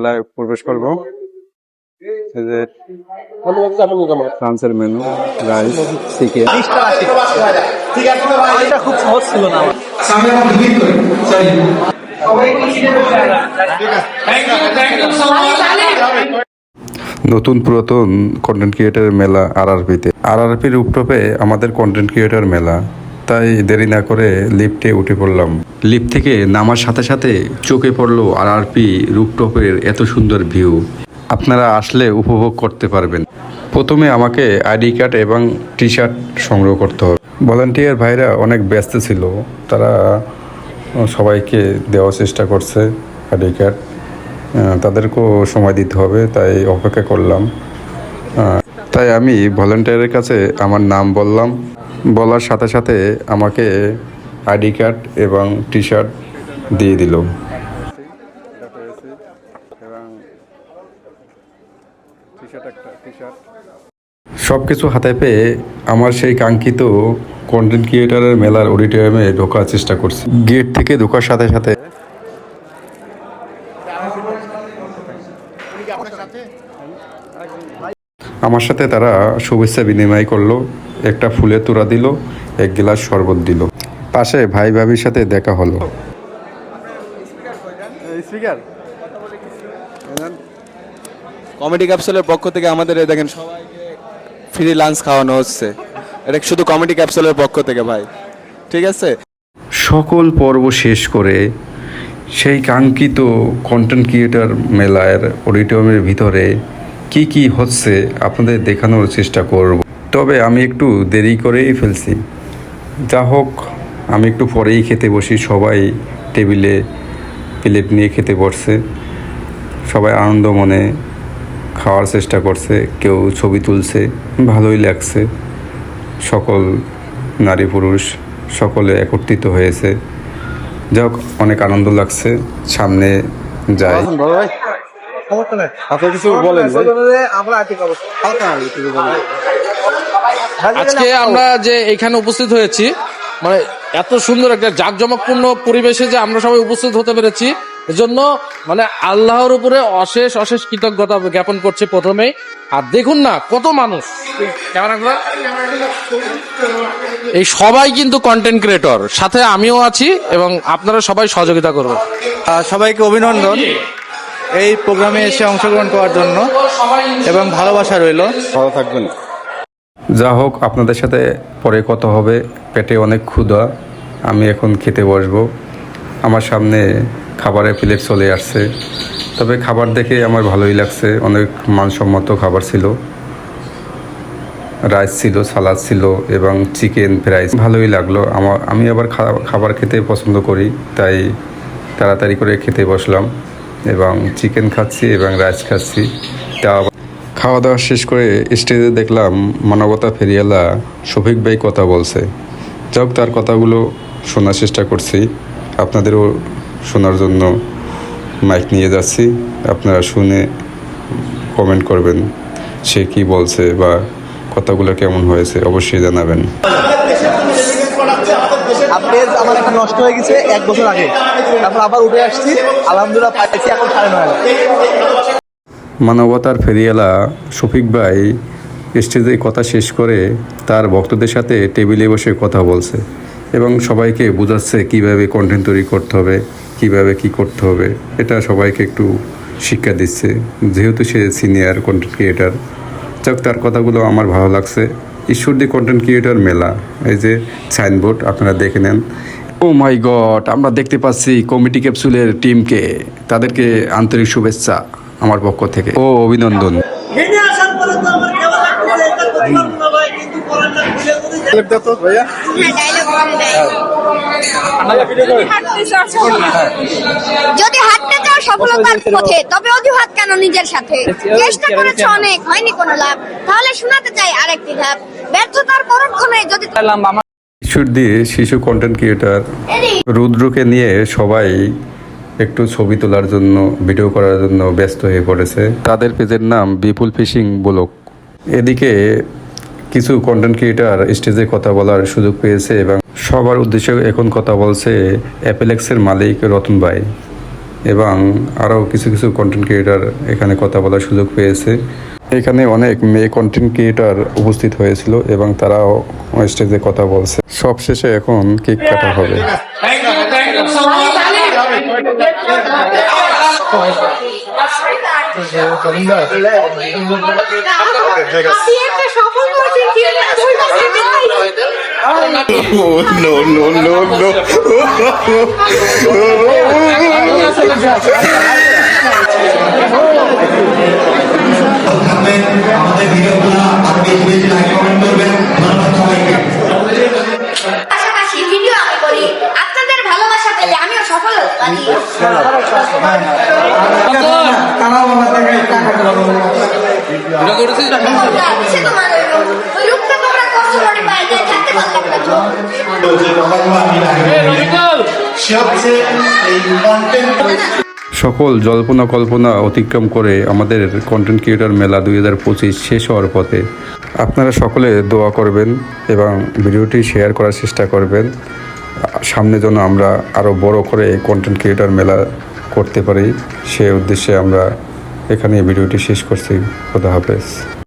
মেলায় প্রবেশ করব। এই যে ফ্রান্সের মেনু, রাইস, চিকেন। খুব সহজ ছিল না নতুন পুরাতন কন্টেন্ট ক্রিয়েটারের মেলা আরআরপির রুপটপে আমাদের কন্টেন্ট ক্রিয়েটার মেলা। তাই দেরি না করে লিফটে উঠে পড়লাম। লিফট থেকে নামার সাথে সাথে চোখে পড়লো আরআরপি রুপটপের এত সুন্দর ভিউ। আপনারা আসলে উপভোগ করতে পারবেন। প্রথমে আমাকে আইডি কার্ড এবং টি শার্ট সংগ্রহ করতে হবে। ভলান্টিয়ার ভাইরা অনেক ব্যস্ত ছিল, তারা সবাইকে দেওয়ার চেষ্টা করছে আইডি কার্ড। তাদেরকেও সময় দিতে হবে, তাই অপেক্ষা করলাম। তাই আমি ভলান্টিয়ারের কাছে আমার নাম বললাম, বলার সাথে সাথে আমাকে আইডি কার্ড এবং টি শার্ট দিয়ে দিল। সব কিছু হাতে পেয়ে আমার সেই কাঙ্ক্ষিত কন্টেন্ট ক্রিয়েটারের মেলার অডিটোরিয়ামে ঢোকার চেষ্টা করছি। গেট থেকে ঢোকার সাথে সাথে আমার সাথে তারা শুভেচ্ছা বিনিময় করলো, একটা ফুলের তোড়া দিল, এক গ্লাস শরবত দিল। পাশে ভাই ভাবির সাথে দেখা হলো। কমেডি ক্যাপসুলের পক্ষ থেকে আমাদের দেখেন সবাইকে ফ্রি লাঞ্চ খাওয়ানো হচ্ছে। এটা শুধু কমেডি ক্যাপসুলের পক্ষ থেকে ভাই, ঠিক আছে। সকল পর্ব শেষ করে সেই কাঙ্ক্ষিত কন্টেন্ট ক্রিয়েটার মেলার অডিটোরিয়ামের ভিতরে কি কি হচ্ছে আপনাদের দেখানোর চেষ্টা করব। তবে আমি একটু দেরি করেই ফেলছি। যা হোক, আমি একটু পরেই খেতে বসি। সবাই টেবিলে প্লেট নিয়ে খেতে বসছে, সবাই আনন্দ মনে খাওয়ার চেষ্টা করছে, কেউ ছবি তুলছে, ভালোই লাগছে। সকল নারী পুরুষ সকলে একত্রিত হয়েছে, যাক অনেক আনন্দ লাগছে। সামনে যাই। আজকে আমরা যে এখানে উপস্থিত হয়েছি, মানে এত সুন্দর একটা জাঁকজমকপূর্ণ পরিবেশে যে আমরা সবাই উপস্থিত হতে পেরেছি, এজন্য মানে আল্লাহর উপরে অশেষ অশেষ কৃতজ্ঞতা জ্ঞাপন করছি প্রথমেই। আর দেখুন না কত মানুষ, এই সবাই কিন্তু কন্টেন্ট ক্রিয়েটর, সাথে আমিও আছি এবং আপনারা সবাই সহযোগিতা করবেন। সবাইকে অভিনন্দন এই প্রোগ্রামে এসে অংশগ্রহণ করার জন্য, এবং ভালোবাসা রইল। ভালো থাকবেন। যা হোক, আপনাদের সাথে পরে কথা হবে। পেটে অনেক ক্ষুধা, আমি এখন খেতে বসবো। আমার সামনে খাবারের প্লেট চলে আসছে, তবে খাবার দেখে আমার ভালোই লাগছে। অনেক মানসম্মত খাবার ছিল, রাইস ছিল, সালাদ ছিল এবং চিকেন ফ্রাই, ভালোই লাগলো আমার। আমি আবার খাবার খেতে পছন্দ করি, তাই তাড়াতাড়ি করে খেতে বসলাম এবং চিকেন খাচ্ছি এবং রাইস খাচ্ছি। তা খাওয়া দাওয়া শেষ করে স্টেজে দেখলাম মানবতা ফেরিওয়ালা শফিক ভাই কথা বলছে। যাক, তার কথাগুলো শোনার চেষ্টা করছি, আপনাদেরও শোনার জন্য মাইক নিয়ে যাচ্ছি। আপনারা শুনে কমেন্ট করবেন সে কি বলছে বা কথাগুলো কেমন হয়েছে, অবশ্যই জানাবেন। আমার একটা নষ্ট হয়ে গেছে 1 বছর আগে, তারপর আবার উঠে আসছি, আলহামদুলিল্লাহ পাইছি, এখন 9:30। মানবতার ফেরিওয়ালা শফিক ভাই স্টেজে কথা শেষ করে তার ভক্তদের সাথে টেবিলে বসে কথা বলছে এবং সবাইকে বোঝাচ্ছে কিভাবে কন্টেন্ট তৈরি করতে হবে, কিভাবে কি করতে হবে। এটা সবাইকে একটু শিক্ষা দিচ্ছে, যেহেতু সে সিনিয়র কন্টেন্ট ক্রিয়েটার। যাক, তার কথাগুলো আমার ভালো লাগছে। ঈশ্বরদী কন্টেন্ট ক্রিয়েটার মেলা, এই যে সাইনবোর্ড, আপনারা দেখে নেন। ও মাই গড, আমরা দেখতে পাচ্ছি কমিটি ক্যাপসুলের টিমকে। তাদেরকে আন্তরিক শুভেচ্ছা আমার পক্ষ থেকে ও অভিনন্দন। যদি হাঁটতে চাও সফলতার পথে, তবে অজুহাত কেন নিজের সাথে? চেষ্টা করেছো অনেক, হয়নি কোনো লাভ, তাহলে শোনাতে চাই আরেকটি ধাপ। ব্যর্থতার পরক্ষণে যদি ঈশ্বরদী শিশু কন্টেন্ট ক্রিয়েটার রুদ্রকে নিয়ে সবাই একটু ছবি তোলার জন্য, ভিডিও করার জন্য ব্যস্ত হয়ে পড়েছে। তাদের পেজের নাম বিপুল ফিশিং ব্লগ। এদিকে কিছু কন্টেন্ট ক্রিয়েটার স্টেজে কথা বলার সুযোগ পেয়েছে এবং সবার উদ্দেশ্যে এখন কথা বলছে অ্যাপেলেক্সের মালিক রতন ভাই। এবং আরও কিছু কিছু কন্টেন্ট ক্রিয়েটার এখানে কথা বলার সুযোগ পেয়েছে। এখানে অনেক মেয়ে কন্টেন্ট ক্রিয়েটার উপস্থিত হয়েছিল এবং তারাও স্টেজে কথা বলছে। সবশেষে এখন কেক কাটা হবে। পাশাপাশি ভিডিও আমি করি, আপনাদের ভালোবাসা পেলে আমিও সফল হতে পারি। সে তোমার ওই রূপটা তোমরা কষ্ট করে বাইরে থাকতে পারলাম সকল জল্পনা কল্পনা অতিক্রম করে আমাদের কন্টেন্ট ক্রিয়েটর মেলা 2025 শেষ হওয়ার পথে। আপনারা সকলে দোয়া করবেন এবং ভিডিওটি শেয়ার করার চেষ্টা করবেন, সামনে যেন আমরা আরও বড় করে কন্টেন্ট ক্রিয়েটর মেলা করতে পারি। সে উদ্দেশ্যে আমরা এখানে ভিডিওটি শেষ করছি। খোদা হাফেজ।